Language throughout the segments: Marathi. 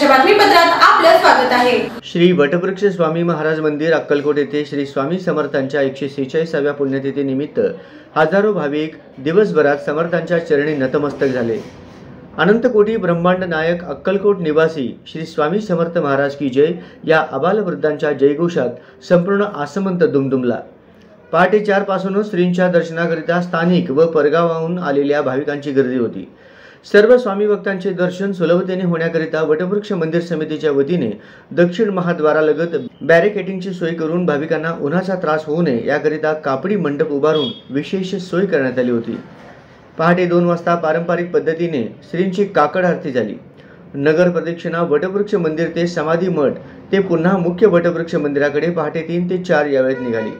बातमीपत्रात आपलं स्वागत आहे। श्री वटवृक्ष स्वामी महाराज मंदिर अक्कलकोट येथे श्री स्वामी समर्थांच्या 146व्या पुण्यतिथी निमित्त हजारो भाविक दिवसभरात समर्थांच्या चरणी नतमस्तक झाले। अनंत कोटी ब्रह्मांड नायक अक्कलकोट निवासी श्री स्वामी समर्थ महाराज की जय या अबालवृद्धांच्या जयघोषात संपूर्ण आसमंत दुमदुमला। पहाटे 4 पासूनच श्रींच्या दर्शनाकरिता स्थानिक व परगावाहून आलेल्या भाविकांची गर्दी होती। सर्व स्वामी भक्तांचे दर्शन सुलभतेने होण्याकरिता वटवृक्ष मंदिर समितीच्या वतीने दक्षिण महाद्वारालगत बॅरिकेडिंगची सोय करून भाविकांना उन्हाचा त्रास होऊ नये याकरिता कापडी मंडप उभारून विशेष सोय करण्यात आली होती। पहाटे 2 वाजता पारंपरिक पद्धतीने श्रींची काकड आरती झाली। नगर प्रदक्षिणा वटवृक्ष मंदिर ते समाधी मठ ते पुन्हा मुख्य वटवृक्ष मंदिराकडे पहाटे 3 ते 4 या वेळेत निघाली।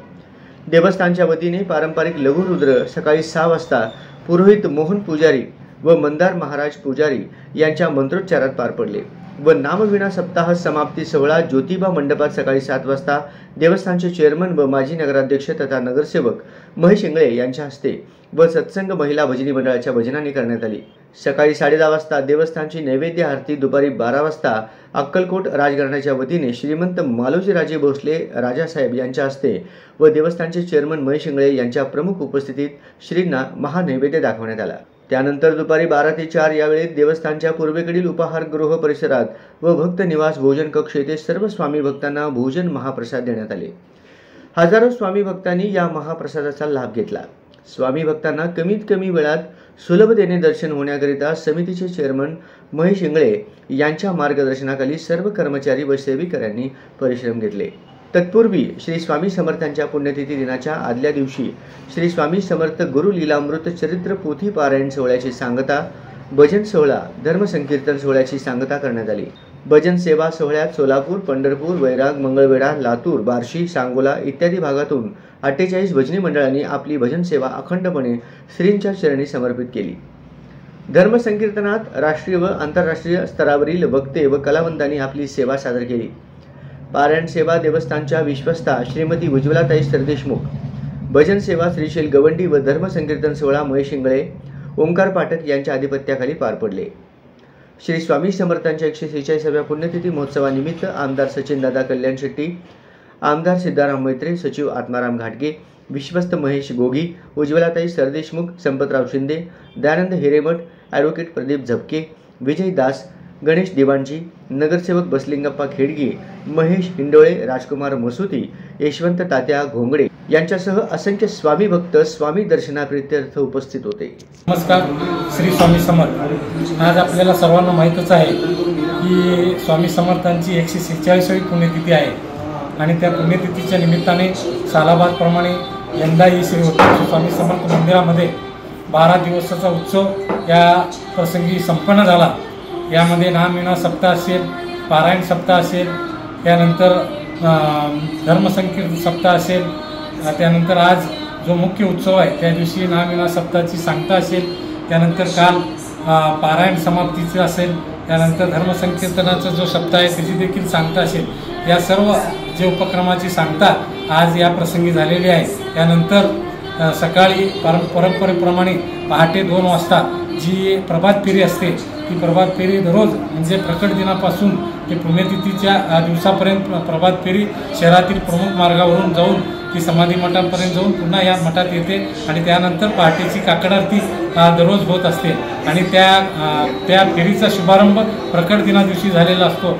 देवस्थानच्या वतीने पारंपरिक लघुरुद्र सकाळी 6 वाजता पुरोहित मोहन पुजारी व मंदार महाराज पुजारी यांच्या मंत्रोच्चारात पार पडले व नामविणा सप्ताह समाप्ती सोहळा ज्योतिबा मंडपात सकाळी 7 वाजता देवस्थानचे चेअरमन व माजी नगराध्यक्ष तथा नगरसेवक महेश इंगळे यांच्या हस्ते व सत्संग महिला भजनी मंडळाच्या भजनाने करण्यात आली। सकाळी 10:30 वाजता देवस्थानची नैवेद्य आरती, दुपारी 12 वाजता अक्कलकोट राजघराण्याच्या वतीने श्रीमंत मालोजीराजे भोसले राजासाहेब यांच्या हस्ते व देवस्थानचे चेअरमन महेश इंगळे यांच्या प्रमुख उपस्थितीत श्रींना महानैवेद्य दाखवण्यात आला। त्यानंतर दुपारी 12 ते 4 या वेळेत देवस्थानच्या पूर्वेकडील उपाहारगृह परिसरात व भक्त निवास भोजन कक्ष येथे सर्व स्वामी भक्तांना भोजन महाप्रसाद देण्यात आले। हजारो स्वामी भक्तांनी या महाप्रसादाचा लाभ घेतला। स्वामी भक्तांना कमीत कमी वेळात सुलभतेने दर्शन होण्याकरिता समितीचे चेअरमन महेश इंगळे यांच्या मार्गदर्शनाखाली सर्व कर्मचारी व सेविकांनी परिश्रम घेतले। तत्पूर्वी श्री स्वामी समर्थांच्या पुण्यतिथी दिनाच्या आदल्या दिवशी श्री स्वामी समर्थ गुरु लीलामृत चरित्र पोथी पारायण सोहळ्याची सांगता, भजन सोहळा, धर्मसंकीर्तन सोहळ्याची सांगता करण्यात आली। भजन सेवा सोहळ्यात सोलापूर, पंढरपूर, वैराग, मंगळवेढा, लातूर, बार्शी, सांगोला इत्यादी भागातून 48 भजनी मंडळांनी आपली भजन सेवा अखंडपणे श्रींच्या चरणी समर्पित केली। धर्मसंकीर्तनात राष्ट्रीय व आंतरराष्ट्रीय स्तरावरील वक्ते व कलावंतांनी आपली सेवा सादर केली। पारायण सेवा देवस्थानच्या विश्वस्ता श्रीमती उज्ज्वलाताई सरदेशमुख, भजन सेवा श्रीशैल गवंडी व धर्मसंकीर्तन सोहळा महेश इंगळे, ओंकार पाठक यांच्या आधिपत्याखाली पार पडले। श्री स्वामी समर्थांच्या 146व्या पुण्यतिथी महोत्सवानिमित्त आमदार सचिनदादा कल्याण शेट्टी, आमदार सिद्धाराम मैत्रे, सचिव आत्माराम घाटगे, विश्वस्त महेश गोगी, उज्ज्वलाताई सरदेशमुख, संपतराव शिंदे, दयानंद हिरेमठ, ॲडव्होकेट प्रदीप झपके, विजय दास, गणेश दिवाणजी, नगरसेवक बसलिंगप्पा खेडगे, महेश हिंडोळे, राजकुमार मसुती, यशवंत तात्या घोंगडे यांच्यासह असंख्य स्वामी भक्त स्वामी दर्शनाप्रित्यर्थ उपस्थित होते। नमस्कार, श्री स्वामी समर्थ। आज आपल्याला सर्वांना माहीतच आहे की स्वामी समर्थांची 146वी पुण्यतिथी आहे आणि त्या पुण्यतिथीच्या निमित्ताने सालाबादप्रमाणे यंदाही श्री वटवृक्ष स्वामी समर्थ मंदिरामध्ये 12 दिवसाचा उत्सव या प्रसंगी संपन्न झाला। यामध्ये नामविणा सप्ताह असेल, पारायण सप्ताह असेल, त्यानंतर धर्मसंकीर्तन सप्ताह असेल, त्यानंतर आज जो मुख्य उत्सव आहे त्या दिवशी नामविणा सप्ताहाची सांगता असेल, त्यानंतर काल पारायण समाप्तीचं असेल, त्यानंतर धर्मसंकीर्तनाचा जो सप्ताह आहे त्याची देखील सांगता असेल। या सर्व जे उपक्रमाची सांगता आज या प्रसंगी झालेली आहे। त्यानंतर सकाळी परंपरेप्रमाणे पहाटे 2 वाजता जी प्रभात फेरी असते ती प्रभात फेरी दररोज म्हणजे प्रकट दिनापासून ते पुण्यतिथीच्या दिवसापर्यंत प्रभात फेरी शहरातील प्रमुख मार्गावरून जाऊन ती समाधी मठापर्यंत जाऊन पुन्हा या मठात येते आणि त्यानंतर पहाटेची काकड आरती दररोज होत असते आणि त्या फेरीचा शुभारंभ प्रकट दिना दिवशी झालेला असतो।